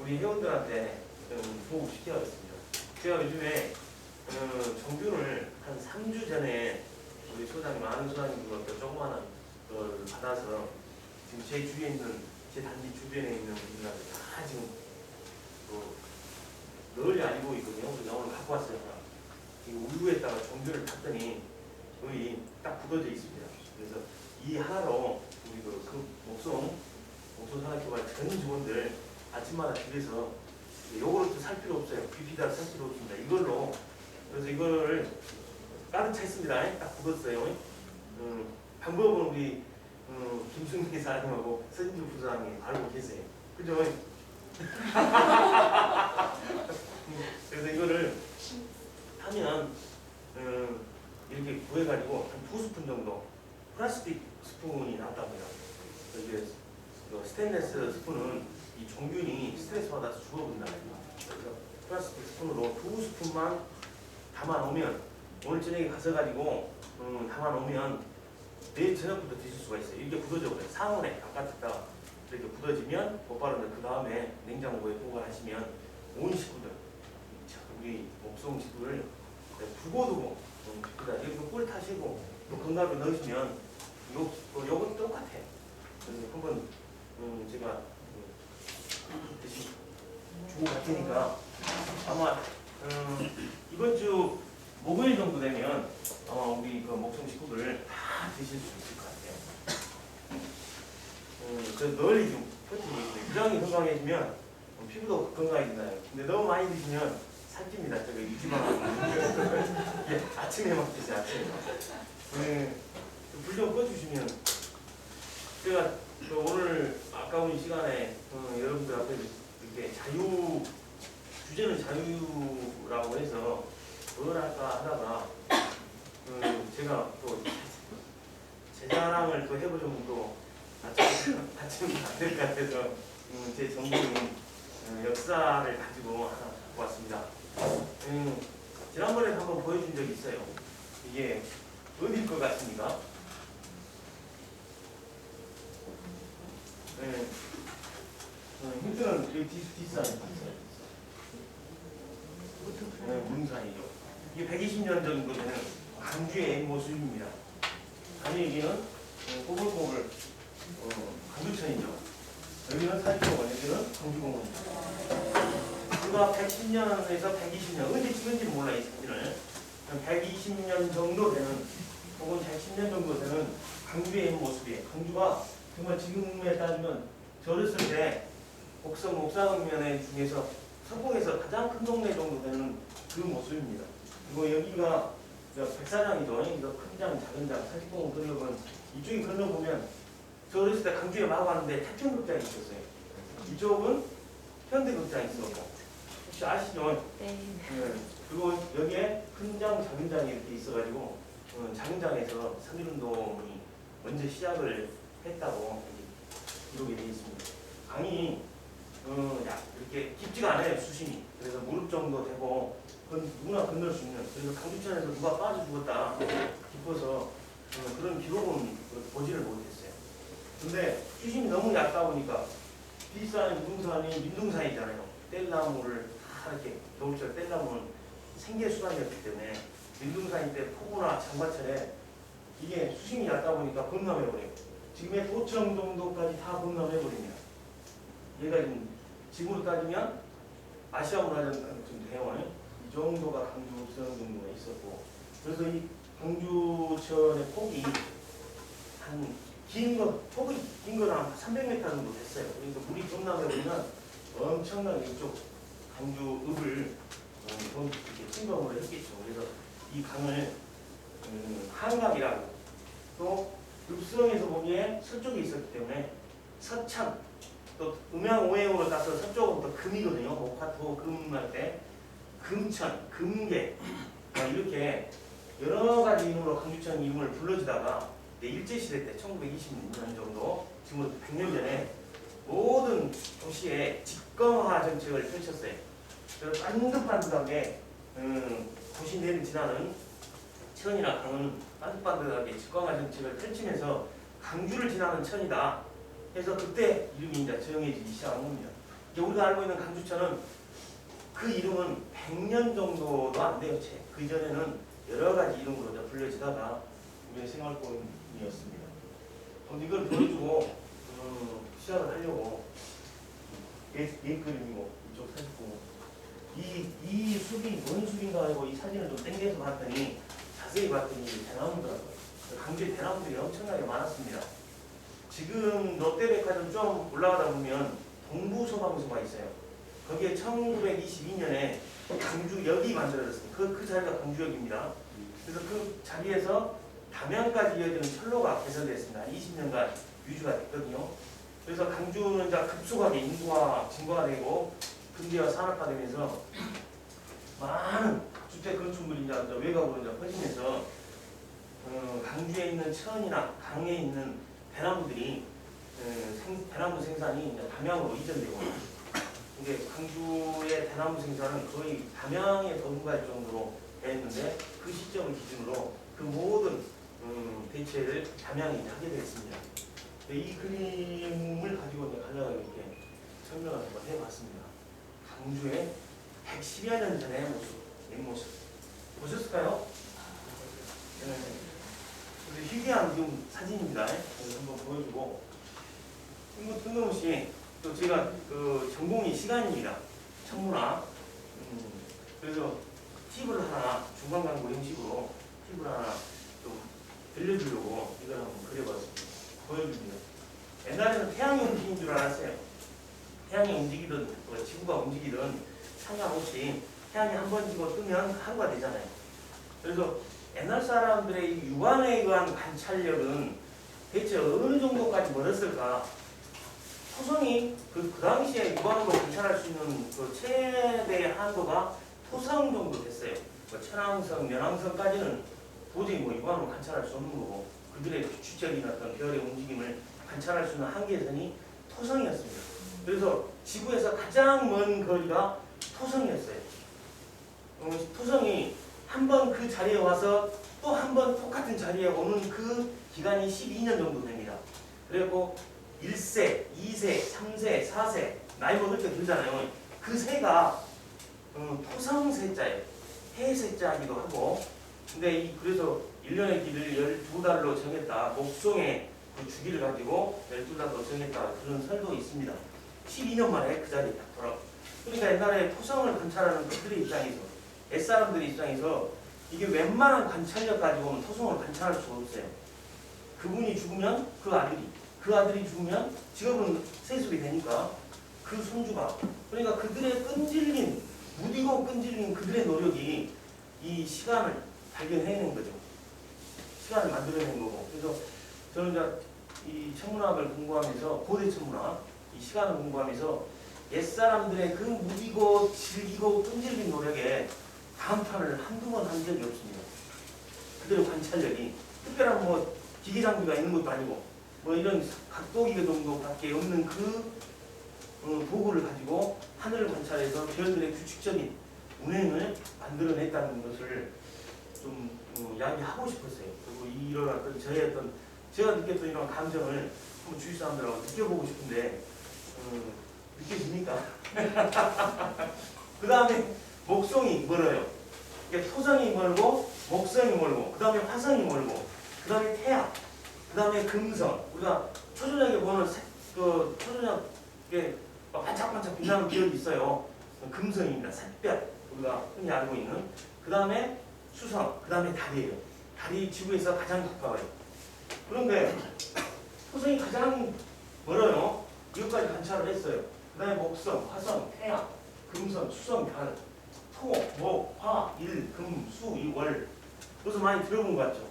우리 회원들한테 보고 시켜야겠습니다. 제가 요즘에 정균을 한 3주 전에 우리 소장님, 아는 소장님들부터 조그마한 걸 받아서 지금 제 주위에 있는, 제 단지 주변에 있는 분들한테 다 지금 널리 알리고 있거든요. 그래서 오늘 갖고 왔어요. 이 우유에다가 정균을 탔더니 거의 딱 굳어져 있습니다. 그래서 이 하나로 우리 그 목송 산악교발 전 직원들 아침마다 집에서 요거를 살 필요 없어요. 비피다 살 필요 없습니다. 이걸로 그래서 이거를 가득 차 있습니다. 딱 굳었어요. 방법은 우리 김승기 사장님하고 서진주 부사장이 알고 계세요. 그죠? 그래서 이거를 하면 이렇게 구해가지고 한 2스푼 정도 플라스틱 스푼이 나왔답니다. 이게 스테인레스 스푼은 이 종균이 스트레스 받아서 죽어본다. 그래서 플라스틱 스푼으로 2스푼만 담아놓으면 오늘 저녁에 가서가지고 담아놓으면 내일 저녁부터 드실 수가 있어요. 이렇게 굳어져 버려요. 상온에 바깥에다가 이렇게 굳어지면 곧바로 그 다음에 냉장고에 보관하시면 온 식구들, 우리 목송 식구를 두고두고 여기 꿀 타시고 또 건강을 넣으시면 요건 똑같아요. 그래서 한번 제가 대신 주고 갈 테니까 아마 이번 주 목요일 정도 되면 우리 그 목송 식구들 다 드실 수 있을 것 같아요. 그래서 널리 좀 퍼뜨리고 있어요. 유장이 건강해지면 피부도 건강해진다요. 근데 너무 많이 드시면 살찝니다. 제가 유지만 예, 아침에 막 드세요. 아침에 불 좀 꺼주시면 제가 오늘 아까운 시간에 여러분들 앞에 이렇게 주제는 자유라고 해서 뭘 할까 하다가 제가 또 제 자랑을 또 해보자면 또 아침 안 될 것 같아서 제 전공인 역사를 가지고 하나 갖고 왔습니다. 지난번에 한번 보여준 적이 있어요. 이게 어디일 것 같습니까? 힌트는 여기 뒷산이 문산이죠. 이게 120년 정도 되는 강주의 모습입니다. 아니 여기는 꼬불꼬불 강주천이죠. 여기는 사직공원, 여기는 강주공원입니다. 우리가 110년에서 120년, 언제 찍은지는 몰라요, 이 사진을. 120년 정도 되는, 혹은 110년 정도 되는 강주의 모습이에요. 강주가 정말 지금에 따지면 저 어렸을 때 옥상읍면에 중에서 서북에서 가장 큰 동네 정도 되는 그 모습입니다. 그리고 여기가 백사장이죠. 이거 큰 장, 작은 장, 사직공원 건너면 이쪽에 건너보면 저 어렸을 때 강주에 막 왔는데 태평극장이 있었어요. 이쪽은 현대극장이 있었고 혹시 아시죠? 네. 그리고 여기에 큰 장, 작은 장이 이렇게 있어가지고 작은 장에서 3.1운동이 먼저 시작을 했다고 기록이 되어 있습니다. 강이 이렇게 깊지가 않아요, 수심이. 그래서 무릎 정도 되고 누구나 건널 수 있는. 그래서 강주천에서 누가 빠져 죽었다 깊어서 그런 기록은 보지를 못했어요. 근데 수심이 너무 얕다 보니까 뒷산이 무등산이 민둥산이잖아요. 뗄나무를 다 이렇게 겨울철 뗄나무는 생계수단이었기 때문에 민둥산일 때 폭우나 장마철에 이게 수심이 얕다 보니까 범람해버려요. 지금의 도청 정도까지 다 범람해버립니다. 얘가 지금으로 따지면 아시아 문화전 좀 돼요. 이 정도가 강주천 정도가 있었고, 그래서 이 강주천의 폭이 폭이 긴 건 한 300m 정도 됐어요. 그러니까 물이 범람해버리면 엄청나게 이쪽 강주읍을 이렇게 침범을 했겠죠. 그래서 이 강을 한강이라고, 또 읍성에서 보기에 서쪽에 있었기 때문에 서천, 또 음양오행으로 따서 서쪽은 또 금이거든요. 목화토 금할 때 금천, 금계 이렇게 여러 가지 이름으로 강주천 이름을 불러주다가 일제시대 때 1920년 정도, 지금으로 100년 전에 모든 도시에 집권화 정책을 펼쳤어요. 그래서 반듯반듯하게 도시 내를 지나는 천이나 강은 반듯반듯하게 집권화 정책을 펼치면서 강주를 지나는 천이다 해서 그때 이름이 이제 정해지기 시작한 겁니다. 우리가 알고 있는 강주천은 그 이름은 100년 정도도 안 돼요. 그 이전에는 여러 가지 이름으로 불려지다가 우리의 생활권이었습니다. 이걸 보여주고 시작을 하려고 옛 그림이고 이쪽 사진고 이 숲이 뭔 숲인가 하고 이 사진을 좀 땡겨서 봤더니 자세히 봤더니 대나무더라고요. 강주에 대나무들이 엄청나게 많았습니다. 지금 롯데백화점 좀 올라가다 보면 동부소방서가 있어요. 거기에 1922년에 강주역이 만들어졌습니다. 그 자리가 강주역입니다. 그래서 그 자리에서 담양까지 이어지는 철로가 개설됐습니다. 20년간 유지가 됐거든요. 그래서 강주는 이제 급속하게 인구가 증가가 되고 근대화 산업화되면서 많은 주택 건축물이 이제 외곽으로 이제 퍼지면서 강주에 있는 천이나 강에 있는 대나무들이 대나무 생산이 이제 담양으로 이전되고 이게 강주의 대나무 생산은 거의 담양에 더군갈 정도로 되었는데 그 시점을 기준으로 그 모든 대체를 담양이 하게 됐습니다. 이 그림을 가지고 이제 간략하게 이렇게 설명을 한번 해봤습니다. 강주의 110여 년 전의 모습, 옛모습 보셨을까요? 네. 그래서 희귀한 지금 사진입니다. 한번 보여주고 뜬금없이 또 제가 그 전공이 시간입니다. 천문학. 그래서 팁을 하나 중간 광고 형식으로 팁을 하나 좀 들려주려고 이걸 한번 그려봤습니다. 보여줍니다. 옛날에는 태양이 움직이는 줄 알았어요. 태양이 움직이든 지구가 움직이든 상관없이 태양이 한 번 지고 뜨면 하루가 되잖아요. 그래서 옛날 사람들의 육안에 의한 관찰력은 대체 어느 정도까지 멀었을까? 토성이 그 당시에 육안으로 관찰할 수 있는 그 최대의 한도가 토성 정도 됐어요. 천왕성, 면왕성까지는 도저히 육안으로 관찰할 수 없는 거고 그들의 규칙적인 어떤 별의 움직임을 관찰할 수 있는 한계선이 토성이었습니다. 그래서 지구에서 가장 먼 거리가 토성이었어요. 토성이 한 번 그 자리에 와서 또 한 번 똑같은 자리에 오는 그 기간이 12년 정도 됩니다. 그리고 1세, 2세, 3세, 4세 나이 먹을 때 들잖아요. 그 세가 토성세자예요. 해세자이기도 하고 근데 그래서 1년의 길을 12달로 정했다. 목성의 그 주기를 가지고 12달로 정했다. 그런 설도 있습니다. 12년 만에 그 자리에 딱 돌아와. 그러니까 옛날에 토성을 관찰하는 그들의 입장에서 옛사람들의 입장에서 이게 웬만한 관찰력 가지고는 토성을 관찰할 수가 없어요. 그분이 죽으면 그 아들이 죽으면 직업은 세습이 되니까 그 손주가 그러니까 그들의 끈질긴 무디고 끈질긴 그들의 노력이 이 시간을 발견해낸 거죠. 시간을 만들어낸 거고 그래서 저는 이제 이 천문학을 공부하면서 고대 천문학 이 시간을 공부하면서 옛사람들의 그 무디고 질기고 끈질긴 노력에 다음판을 한두 번 한 적이 없습니다. 그들의 관찰력이 특별한 기계 장비가 있는 것도 아니고 이런 각도기계 정도밖에 없는 그 도구를 가지고 하늘을 관찰해서 별들의 규칙적인 운행을 만들어냈다는 것을 좀 이야기하고 싶었어요. 그리고 이런 어떤 저의 어떤 제가 느꼈던 이런 감정을 한번 주위 사람들하고 느껴보고 싶은데 느껴집니까? 그 다음에 목성이 멀어요. 그러니까 토성이 멀고 목성이 멀고 그 다음에 화성이 멀고 그 다음에 태양 그 다음에 금성 우리가 초저녁에 보는 초저녁에 반짝반짝 빛나는 별이 있어요. 금성입니다. 샛별 우리가 흔히 알고 있는 그 다음에 수성 그 다음에 달이에요. 달이 지구에서 가장 가까워요. 그런데 토성이 가장 멀어요. 이것까지 관찰을 했어요. 그 다음에 목성, 화성, 태양, 금성, 수성, 달, 토, 목, 화, 일, 금, 수, 이, 월 그래서 많이 들어본 것 같죠?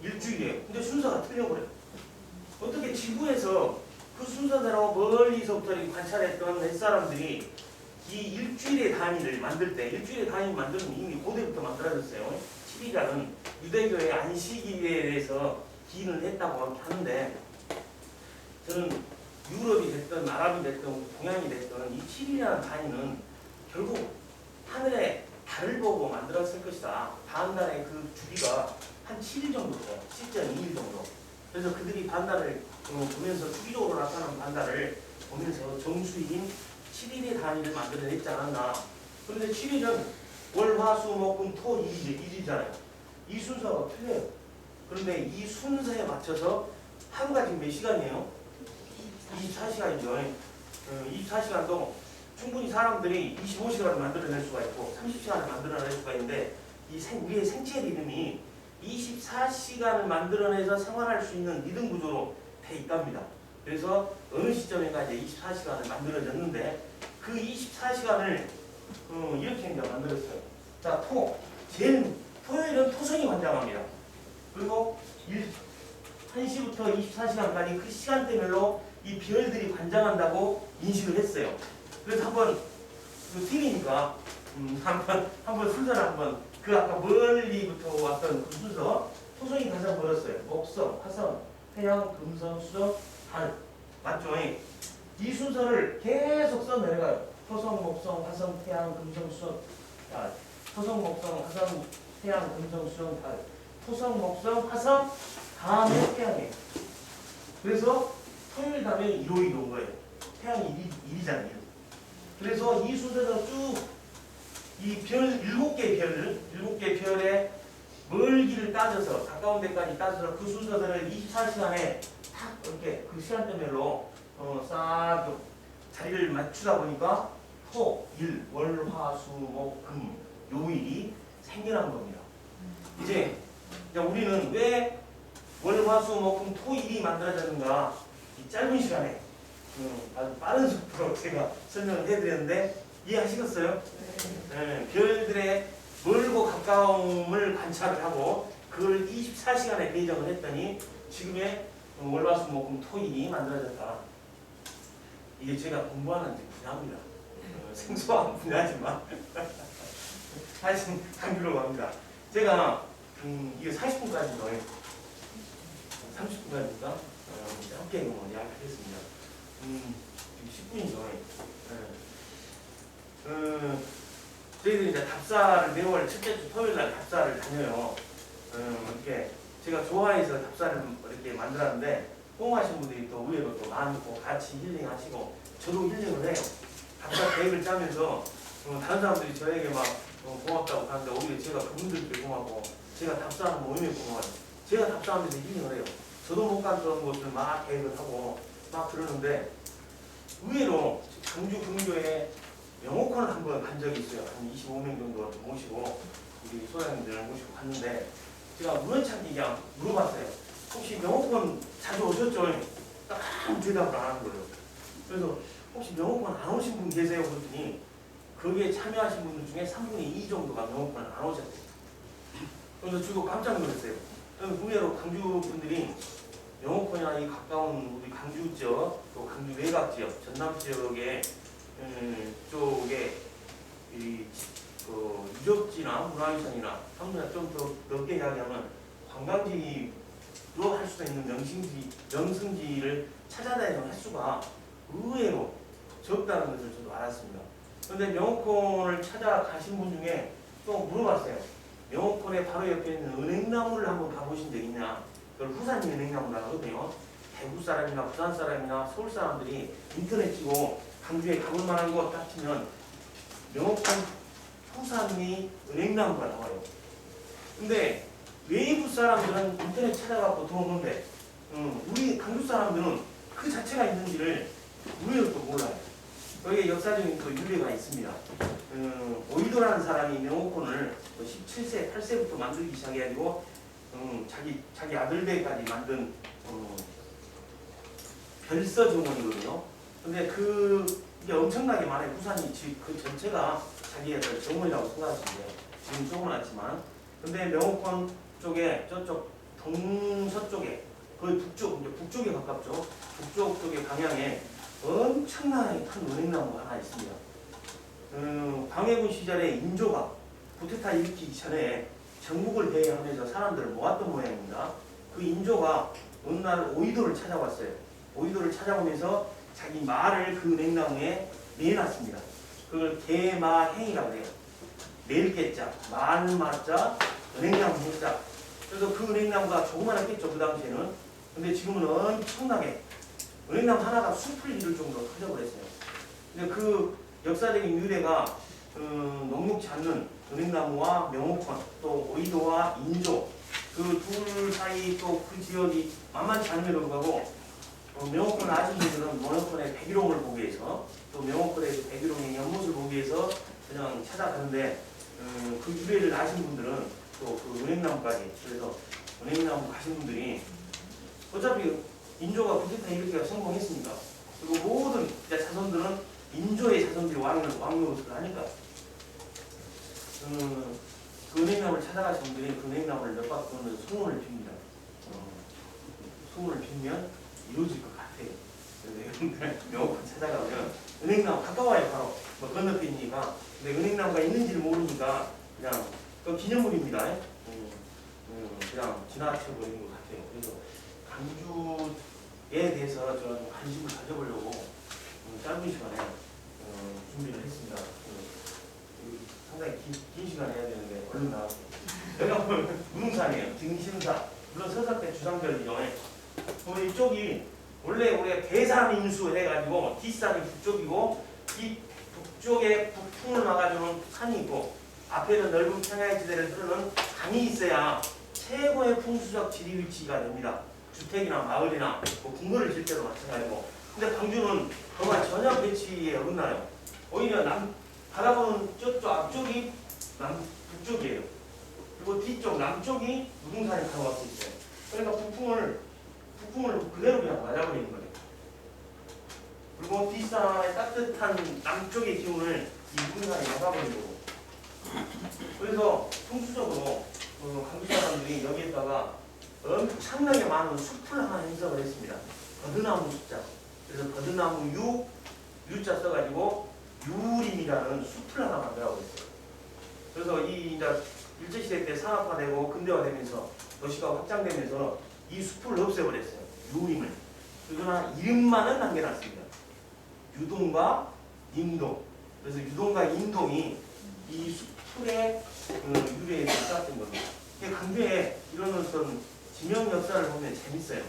일주일이에요. 근데 순서가 틀려버려요. 어떻게 지구에서 그 순서대로 멀리서부터 관찰했던 옛사람들이 이 일주일의 단위를 만들 때 일주일의 단위 만드는 이미 고대부터 만들어졌어요. 7일이라는 유대교의 안식일에 대해서 기인을 했다고 하는데 저는 유럽이 됐든 아랍이 됐든 동양이 됐든 이 7일이라는 단위는 결국 하늘에 달을 보고 만들었을 것이다. 다음 달에 그 주기가 한 7일 정도 돼요. 10.2일 정도. 그래서 그들이 반달을 보면서 주기적으로 나타나는 반달을 보면서 정수일인 7일의 단위를 만들어냈지 않았나. 그런데 7일은 월, 화, 수, 목, 금, 토, 일이잖아요. 이 순서가 틀려요. 그런데 이 순서에 맞춰서 하루가 지금 몇 시간이에요? 24시간이죠. 24시간도 충분히 사람들이 25시간을 만들어낼 수가 있고 30시간을 만들어낼 수가 있는데 우리의 생체 리듬이 24시간을 만들어내서 생활할 수 있는 리듬 구조로 돼 있답니다. 그래서 어느 시점인가 이제 24시간을 만들어졌는데 그 24시간을 이렇게 이제 만들었어요. 자, 토요일은 토성이 관장합니다. 그리고 1시부터 24시간까지 그 시간대별로 이 별들이 관장한다고 인식을 했어요. 그래서 한번 팀이니까 한번 순서를 한번 그 아까 멀리부터 왔던 그 순서 토성이 가장 멀었어요. 목성, 화성, 태양, 금성, 수정, 달 맞죠? 이 순서를 계속 써내려가요. 토성, 목성, 화성, 태양, 금성, 수정, 달. 토성, 목성, 화성, 태양, 금성, 수정, 달. 토성, 목성, 화성, 다음에 태양이에요. 그래서 토요일 다음에 일요일이 온 거예요. 태양이 일이잖아요. 그래서 이 순서대로 쭉 이 별, 7개 별의 멀기를 따져서 가까운 데까지 따져서 그 순서들을 24시간에 딱 이렇게 그 시간대별로 싹 자리를 맞추다 보니까 토, 일, 월, 화, 수, 목, 금, 요일이 생겨난 겁니다. 이제 우리는 왜 월, 화, 수, 목, 금, 토, 일이 만들어졌는가 이 짧은 시간에 아주 빠른 속도로 제가 설명을 해드렸는데 이해하시겠어요? 네. 별들의 멀고 가까움을 관찰을 하고 그걸 24시간에 배정을 했더니 지금의 월화수목금 토일이 만들어졌다. 이게 제가 공부하는 분야입니다. 생소한 분야지만 하여튼 강조로 갑니다. 제가 이게 40분까지인가요? 30분까지인가? 함께 이야기하겠습니다. 10분이죠. 저희들이 이제 답사를 매월 첫째 주 토요일 날 답사를 다녀요. 이렇게 제가 좋아해서 답사를 이렇게 만들었는데 호응하신 분들이 또 의외로 또 많고 같이 힐링하시고 저도 힐링을 해요. 답사 계획을 짜면서 다른 사람들이 저에게 막 고맙다고 하는데 오히려 제가 그분들께 고맙고 제가 답사하는 모임에 고마워요. 제가 답사하면서 힐링을 해요. 저도 못 갔던 곳을 막 계획을 하고 막 그러는데 의외로 강주 근교에 명호콘을 한번 간 적이 있어요. 한 25명 정도 모시고 우리 소장님들을 모시고 갔는데 제가 우연찮게 그냥 물어봤어요. 혹시 명호콘 자주 오셨죠? 딱 아무 대답을 안 하는 거예요. 그래서 혹시 명호콘 안 오신 분 계세요? 그랬더니 거기에 참여하신 분들 중에 3분의 2 정도가 명호콘을 안 오셨대요. 그래서 저도 깜짝 놀랐어요. 의외로 강주 분들이 명호콘이나 이 가까운 우리 강주 지역, 또 강주 외곽 지역, 전남 지역에 쪽에 유적지나 문화유산이나 한문이나 좀 더 넓게 이야기하면 관광지로 할 수 있는 명승지를 찾아다니는 횟수가 의외로 적다는 것을 저도 알았습니다. 그런데 명호콘을 찾아가신 분 중에 또 물어봤어요. 명호콘의 바로 옆에 있는 은행나무를 한번 가보신 적 있냐? 그걸 후산 은행나무라고 하거든요. 대구 사람이나 부산 사람이나 서울 사람들이 인터넷 치고 강주에 가볼 만한 것 딱 치면 명호콘 후산이 은행나무가 나와요. 근데 외부 사람들은 인터넷 찾아갖고 들어오는데 우리 강주 사람들은 그 자체가 있는지를 우리는 또 몰라요. 여기에 역사적인 또 유래가 있습니다. 오이도라는 사람이 명호콘을 17세, 8세부터 만들기 시작해가지고 자기 아들배까지 만든 별서정원이거든요. 근데 이게 엄청나게 많아요. 부산이 그 전체가 자기의 정원이라고 생각하시는데 지금 조그맣지만 근데 명호콘 쪽에 저쪽 동서쪽에 거의 북쪽에 가깝죠. 북쪽 쪽의 방향에 엄청나게 큰 은행나무가 하나 있습니다. 광해군 시절에 인조가 쿠데타 일으키기 전에 정복을 대행하면서 사람들을 모았던 모양입니다. 그 인조가 어느 날 오이도를 찾아왔어요. 오이도를 찾아오면서 자기 말을 그 은행나무에 매놨습니다. 그걸 개마행이라고 해요. 멜개자, 말마자, 은행나무 행자. 그래서 그 은행나무가 조그만했겠죠, 그 당시에는. 근데 지금은 엄청나게 은행나무 하나가 숲을 이룰 정도로 커져버렸어요. 근데 그 역사적인 유래가 녹록지 않는 은행나무와 명옥헌, 또 오이도와 인조 그 둘 사이 또 그 지역이 만만치 않음에도 불구하고 명옥헌을 아신 분들은 명옥헌의 백일홍을 보기 위해서 또 명옥헌의 그 백일홍의 연못을 보기 위해서 그냥 찾아가는데 그 유래를 아신 분들은 또 그 은행나무까지 그래서 은행나무 가신 분들이 어차피 인조가 구태타 일으키기가 성공했으니까 그리고 모든 자손들은 인조의 자손들이 왕노릇을 하니까 그 은행나무를 찾아가신 분들이 그 은행나무를 몇 바퀴 돌면서 소문을 빕니다. 소문을 빌면 이루어질 것 같아요. 그래서 여러분들 명옥헌 찾아가면 은행나무 가까워요. 바로 뭐 건너편이니까. 근데 은행나무가 있는지를 모르니까 그냥 그 기념물입니다. 그냥 지나쳐버리는 것 같아요. 그래서 강주에 대해서 저는 관심을 가져보려고 짧은 시간에 준비를 했습니다. 상당히 긴 시간 해야 되는데 얼른 나왔어요. 여기가 보면 무등산이에요. 등심사. 물론 서사 때 주상절이죠. 보면 이쪽이 원래 우리가 대산인수 해가지고 뒷산이 북쪽이고 이 북쪽에 북풍을 막아주는 산이 있고 앞에는 넓은 평야의 지대를 흐르는 강이 있어야 최고의 풍수적 지리 위치가 됩니다. 주택이나 마을이나 뭐 궁궐을 질 때도 마찬가지고. 근데 광주는 그와 전혀 배치에 어긋나요. 오히려 바라보는 저쪽 앞쪽이 북쪽이에요. 그리고 뒤쪽 남쪽이 무등산이 바로 앞에 있어요. 그러니까 북풍을 그대로 그냥 맞아버리는 거예요. 그리고 뒷산의 따뜻한 남쪽의 기운을 이 무등산이 막아버리는 거고. 그래서 풍수적으로 강주 사람들이 여기에다가 엄청나게 많은 숲을 하나 해석을 했습니다. 버드나무 숫자. 그래서 버드나무 유자 써가지고 유림이라는 숲을 하나 만들라고 했어요. 그래서 이 이제 일제시대 때 산업화되고 근대화되면서 도시가 확장되면서 이 숲을 없애버렸어요. 유림을. 그러나 이름만은 남겨놨습니다. 유동과 인동. 그래서 유동과 인동이 이 숲의 유래에서 시작된 겁니다. 강주에 이런 어떤 지명 역사를 보면 재밌어요.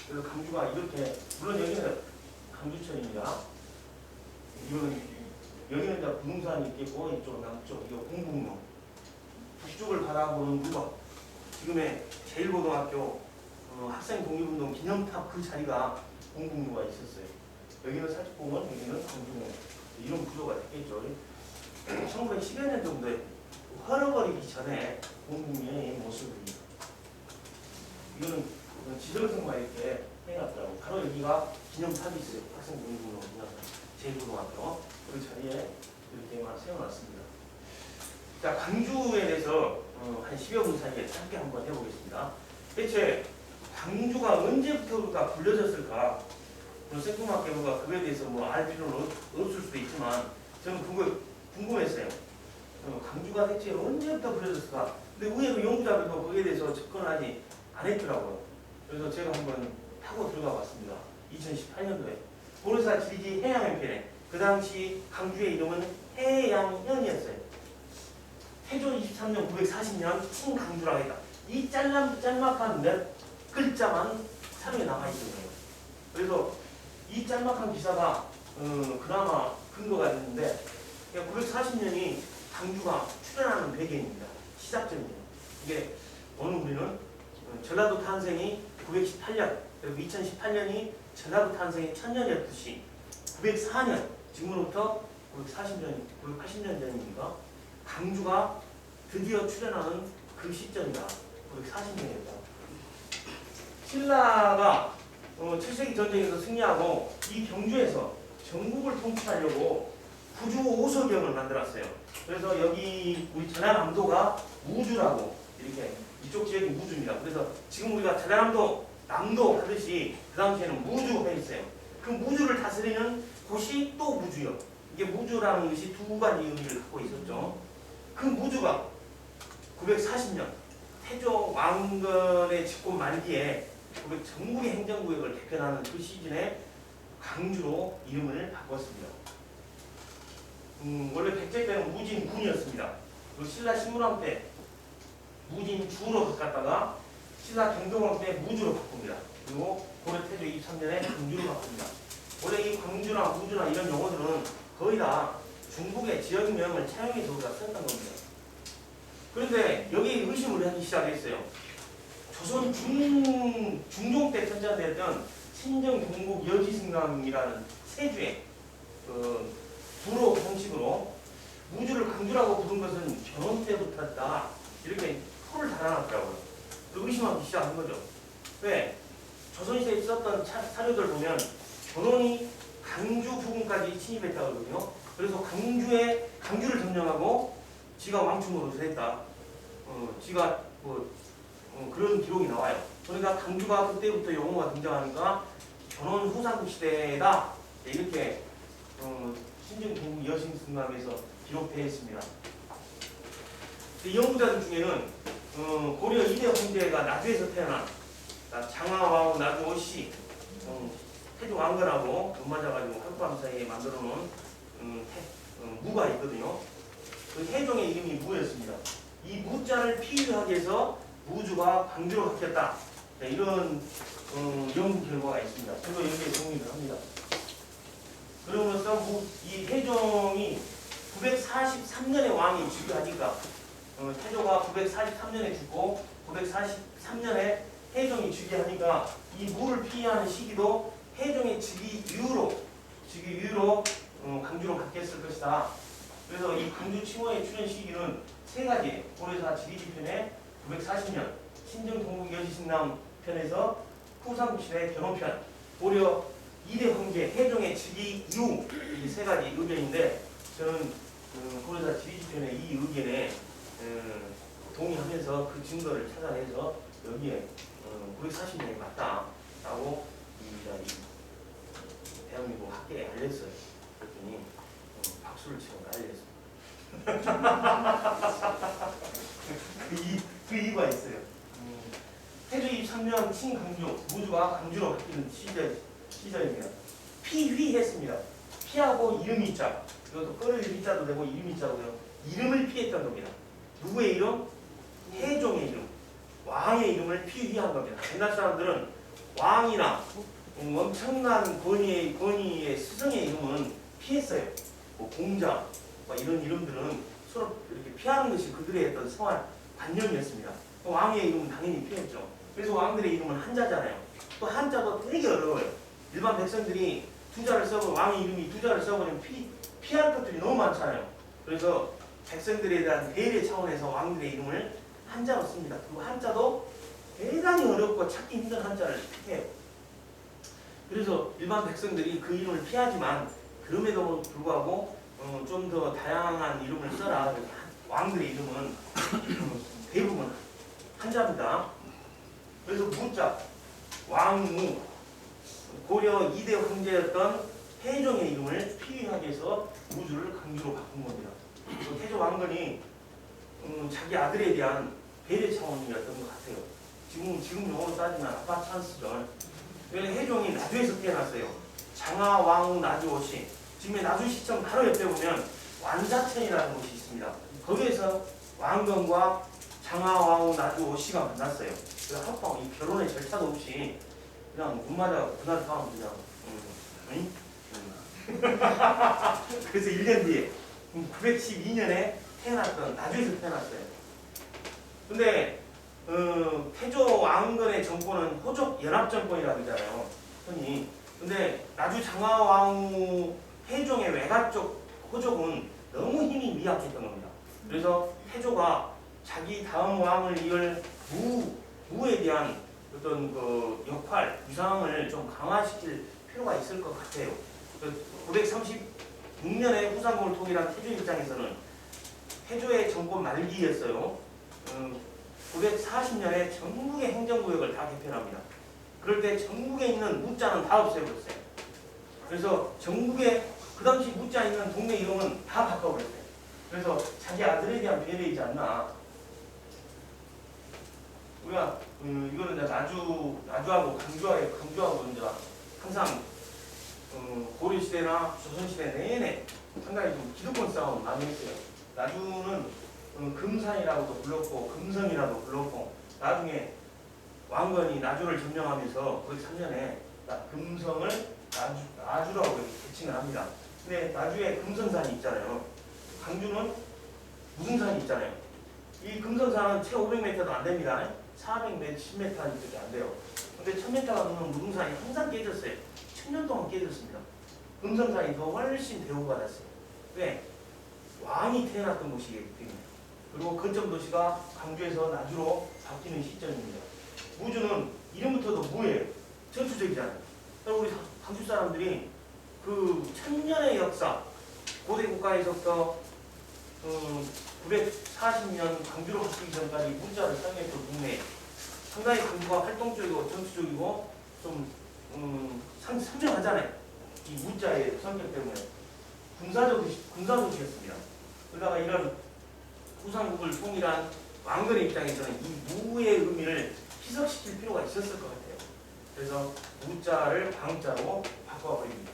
그래서 강주가 이렇게 물론 여기는 강주천입니다. 여기는 이제 부동산이 있겠고 이쪽 남쪽 이거 공북로 북쪽을 바라보는 누거 지금의 제1고등학교 학생 독립운동 기념탑 그 자리가 공북로가 있었어요. 여기는 사직공원, 여기는 강주공 이런 구조가 됐겠죠. 1910여 년 정도에 헐어버리기 전에 공북로의 모습입니다. 이거는 지정선과 이렇게 해놨더라고. 바로 여기가 기념탑이 있어요. 학생 독립운동 기념탑 제1고등학교 그 자리에 이렇게만 세워놨습니다. 자, 광주에 대해서 한 10여 분 사이에 짧게 한번 해보겠습니다. 대체 광주가 언제부터가 불려졌을까? 생뚱맞게가 그거에 대해서 뭐 알 필요는 없을 수도 있지만 저는 그거 궁금했어요. 광주가 대체 언제부터 불려졌을까? 근데 의외로 연구자들도 거기에 대해서 접근하지 안 했더라고요. 그래서 제가 한번 타고 들어가 봤습니다. 2018년도에 고려사 지리지 해양연편에 그 당시 강주의 이름은 해양현이었어요. 태조 23년 940년 충강주라고 했다. 이 짤막한 몇 글자만 사료에 남아있는 거예요. 그래서 이 짤막한 기사가 그나마 근거가 있는데 940년이 강주가 출현하는 배경입니다. 시작점이에요. 이게 오늘 우리는 전라도 탄생이 918년 그리고 2018년이 전라도 탄생이 1000년이었듯이 904년 지금으로부터 980년 전이니까 강주가 드디어 출현하는 그 시점이다. 940년이었다. 신라가 7세기 전쟁에서 승리하고 이 경주에서 전국을 통치하려고 구주 오서경을 만들었어요. 그래서 여기 우리 전라남도가 무주라고 이렇게 이쪽 지역이 무주입니다. 그래서 지금 우리가 전라남도 남도 하듯이 그 당시에는 무주가 있어요. 그 무주를 다스리는 곳이 또 무주요. 이게 무주라는 것이 두 가지 의미를 갖고 있었죠. 그 무주가 940년 태조 왕건의 집권 말기에 전국의 행정구역을 대표하는 그 시즌에 강주로 이름을 바꿨습니다. 원래 백제 때는 무진군이었습니다. 신라 신문왕 때 무진주로 바꿨다가 신라 경동왕 때 무주로 바꿉니다. 그리고 고려 태조 23년에 강주로 바꿉니다. 원래 이 광주나 무주나 이런 용어들은 거의 다 중국의 지역명을 차용해서 우리가 썼던 겁니다. 그런데 여기 의심을 하기 시작했어요. 조선 중종 때 천자되었던 친정 동국 여지승남이라는 세주의 불호 형식으로 무주를 강주라고 부른 것은 견훤 때부터다. 이렇게 표를 달아놨더라고요. 의심하기 시작한 거죠. 왜? 조선시대에 있었던 사료들 보면 견훤이 강주 부근까지 침입했다고 그러거든요. 그래서 강주를 점령하고 지가 왕충으로 했다. 지가 그런 기록이 나와요. 그러니까 강주가 그때부터 용어가 등장하니까 견훤 후삼국 시대다. 이렇게 신정 동국 여신승남에서 기록되어 있습니다. 연구자들 중에는 고려 2대 황제가 나주에서 태어난 장하왕후 나주 오씨 태조 왕건하고 돈 맞아가지고 한밤 사이에 만들어놓은 무가 있거든요. 그 태종의 이름이 무였습니다. 이 무자를 피유하기 위해서 무주가 광주로 바뀌었다. 네, 이런 연구 결과가 있습니다. 저도 여기에 동의를 합니다. 그러면서 이 태종이 943년에 왕이 즉위하니까 태조가 943년에 죽고 943년에 태종이 즉위하니까 이 무를 피하는 시기도 태종의 즉위 이후로 강주로 바뀌었을 것이다. 그래서 이 강주 칭호의 출현 시기는 세 가지. 고려사 지리지편에 940년, 신정 동국 여지승남 편에서 후삼국시대 견훤편, 고려 2대 황제 태종의 즉위 이후 이 세 가지 의견인데 저는 고려사 지리지편의 이 의견에 동의하면서 그 증거를 찾아내서 여기에 940년이 맞다라고 이 대한민국 학계에 알렸어요. 그랬더니 박수를 치고 난리였습니다. 그 이유가 있어요. 태조 23년 친강주, 무주가 강주로 바뀌는 시절입니다. 피휘했습니다. 피하고 이름이자, 이것도 끌을 이자도 되고 이름이자고요. 이름을 피했던 겁니다. 누구의 이름? 태종의 이름, 왕의 이름을 피휘한 겁니다. 옛날 사람들은 왕이나 엄청난 권위의 스승의 이름은 피했어요. 뭐 공자, 이런 이름들은 서로 이렇게 피하는 것이 그들의 어떤 생활 관념이었습니다. 왕의 이름은 당연히 피했죠. 그래서 왕들의 이름은 한자잖아요. 또 한자도 되게 어려워요. 일반 백성들이 왕의 이름이 두 자를 써버리면 피할 것들이 너무 많잖아요. 그래서 백성들에 대한 배려 차원에서 왕들의 이름을 한자로 씁니다. 그 한자도 대단히 어렵고 찾기 힘든 한자를 해요. 그래서 일반 백성들이 그 이름을 피하지만 그럼에도 불구하고 좀 더 다양한 이름을 써라. 왕들의 이름은 대부분 한자입니다. 그래서 무자, 왕무, 고려 2대 황제였던 태종의 이름을 피휘하기 위해서 무주를 강주로 바꾼 겁니다. 태조 왕건이 자기 아들에 대한 배려 차원이었던 것 같아요. 지금 용어로 따지면 아빠 찬스죠. 태종이 나주에서 태어났어요. 장하왕후 나주오씨. 지금의 나주시청 바로 옆에 보면 완사천이라는 곳이 있습니다. 거기에서 왕건과 장하왕후 나주오씨가 만났어요. 그래서 합방, 이 결혼의 절차도 없이 그냥 눈 맞아 그날 밤 그냥 그래서 1년 뒤에 912년에 태어났던 나주에서 태어났어요. 근데 태조 왕건의 정권은 호족 연합정권이라고 하잖아요. 흔히. 근데 나주 장하왕후 태종의 외가 쪽 호족은 너무 힘이 미약했던 겁니다. 그래서 태조가 자기 다음 왕을 이을 무에 대한 어떤 그 역할, 위상을 좀 강화시킬 필요가 있을 것 같아요. 936년에 후삼국을 통일한 태조 입장에서는 태조의 정권 말기였어요. 940년에 전국의 행정구역을 다 개편합니다. 그럴 때 전국에 있는 무자는 다 없애버렸어요. 그래서 전국에 그 당시 무자 있는 동네 이름은 다 바꿔버렸어요. 그래서 자기 아들에 대한 배려이지 않나. 우리가 이거는 이제 나주하고 강주하고 이제 항상 고려 시대나 조선 시대 내내 상당히 좀 기득권 싸움 많이 했어요. 나주는 금산이라고도 불렀고 금성이라도 불렀고 나중에 왕건이 나주를 점령하면서 그 3년에 금성을 나주라고 대칭을 합니다. 근데 나주에 금성산이 있잖아요. 광주는 무등산이 있잖아요. 이 금성산은 채 500m도 안 됩니다. 400m, 10m밖에 안 돼요. 근데 1000m가 넘는 무등산이 항상 깨졌어요. 1000년 동안 깨졌습니다. 금성산이 더 훨씬 대우가 받았어요. 왜? 왕이 태어났던 곳이기 때문에. 그리고 거점 도시가 광주에서 나주로 바뀌는 시점입니다. 무주는 이름부터도 무예요. 전투적이잖아요. 우리 광주 사람들이 그 1000년의 역사, 고대 국가에서부터 940년 광주로 바뀌기 전까지 문자를 사용했던 국내에 상당히 광주가 활동적이고 전투적이고 좀 상징하잖아요. 이 문자의 성격 때문에 군사도시였습니다. 그러다가 이런 후삼국을 통일한 왕건의 입장에서는 이 무의 의미를 희석시킬 필요가 있었을 것 같아요. 그래서 무자를 광자로 바꿔버립니다.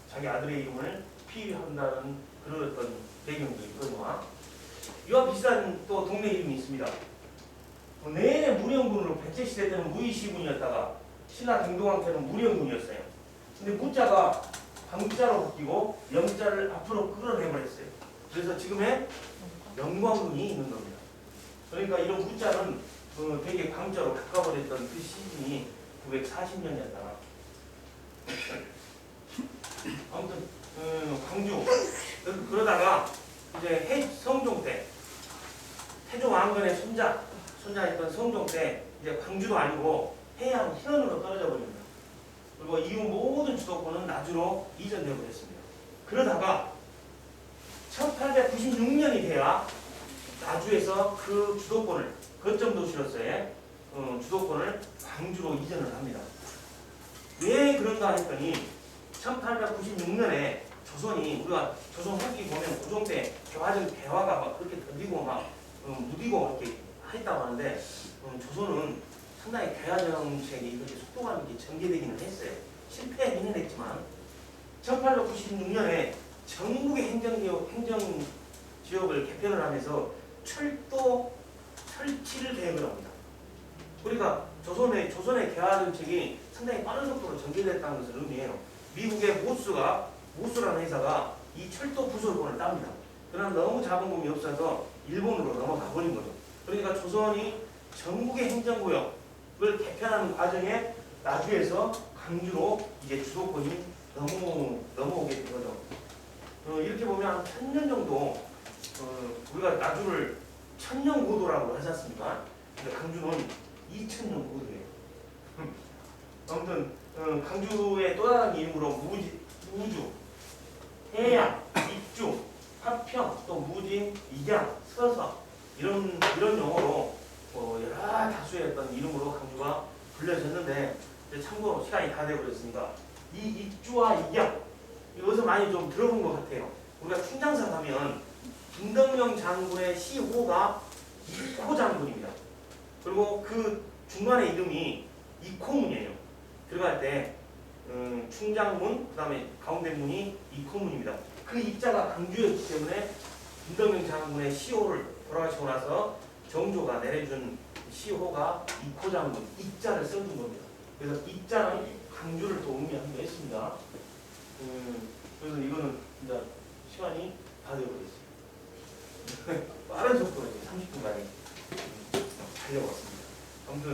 자기 아들의 이름을 피한다는 그런 어떤 배경도 있거든요. 이와 비슷한 또 동네 이름이 있습니다. 내내 무령군으로 백제시대 때는 무의시군이었다가 신라 경동왕 때는 무령군이었어요. 근데 무자가 광자로 바뀌고 영자를 앞으로 끌어내버렸어요. 그래서 지금의 영광군이 있는 겁니다. 그러니까 이런 무자는 되게 광자로 바꿔버렸던 그 시즌이 940년이었다. 아무튼 광주 그러다가 이제 성종 때 태조 왕건의 손자였던 성종 때 이제 광주도 아니고 해양 hin원으로 떨어져 버립니다. 그리고 이후 모든 주도권은 나주로 이전되어 버렸습니다. 그러다가 1896년이 돼야 나주에서 그 주도권을 거점 도시로서의 주도권을 광주로 이전을 합니다. 왜 그런가 했더니 1896년에 조선이 우리가 조선 후기 보면 고종 때 교화적 대화가 막 그렇게 던지고 막 누비고 이렇게 했다고 하는데 조선은 상당히 대화 정책이 그렇게 속도감 있게 전개되기는 했어요. 실패하기는 했지만 1896년에 전국의 행정지역을 개편을 하면서 철도 설치를 계획을 합니다. 그러니까 조선의 개화 정책이 상당히 빠른 속도로 전개됐다는 것을 의미해요. 미국의 모스라는 회사가 이 철도 부설권을 땁니다. 그러나 너무 자본금이 없어서 일본으로 넘어가 버린 거죠. 그러니까 조선이 전국의 행정구역을 개편하는 과정에 나주에서 광주로 이제 주도권이 넘어오게 된 거죠. 이렇게 보면 한 1000년 정도 우리가 나주를 1000년 고도라고 하지 않습니까? 근데 광주는 2000년 고도예요. 아무튼 광주의 또 다른 이름으로 무주, 해양, 입주, 화평, 또 무진, 입양, 서서 이런 용어로 여러 다수의 어떤 이름으로 광주가 불려졌는데 참고로 시간이 다 되어버렸으니까 이 입주와 입양 이것을 많이 좀 들어본 것 같아요. 우리가 충장사 가면 김덕령 장군의 시호가 이코 장군입니다. 그리고 그 중간에 이름이 이코문이에요. 들어갈 때 충장문, 그 다음에 가운데 문이 이코문입니다. 그 입자가 강주였기 때문에 김덕령 장군의 시호를 돌아가시고 나서 정조가 내려준 시호가 이코장군, 입자를 써준 겁니다. 그래서 입자는 강주를 또 의미하기도 했습니다. 그래서 이거는 이제 시간이 다 되어버렸어요. 빠른 속도로 30분간에 달려왔습니다. 아무튼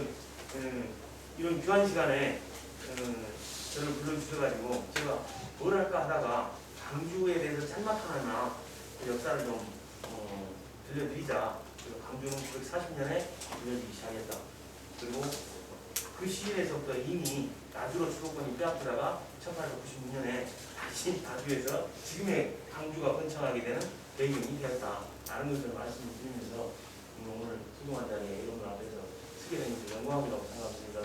이런 귀한 시간에 저를 불러주셔가지고 제가 뭘 할까 하다가 광주에 대해서 짤막 하나나 그 역사를 좀 들려드리자. 그래서 광주는 940년에 들려주기 시작했다. 그리고 그 시기에서부터 이미 나주로 주도권이 빼앗기다가 1896년에 다시 나주에서 지금의 광주가 번창하게 되는 배경이 되었다. 라는 것을 말씀을 드리면서 오늘 소중한 자리에 여러분 앞에서 쓰게 된 것을 영광이라고 생각합니다.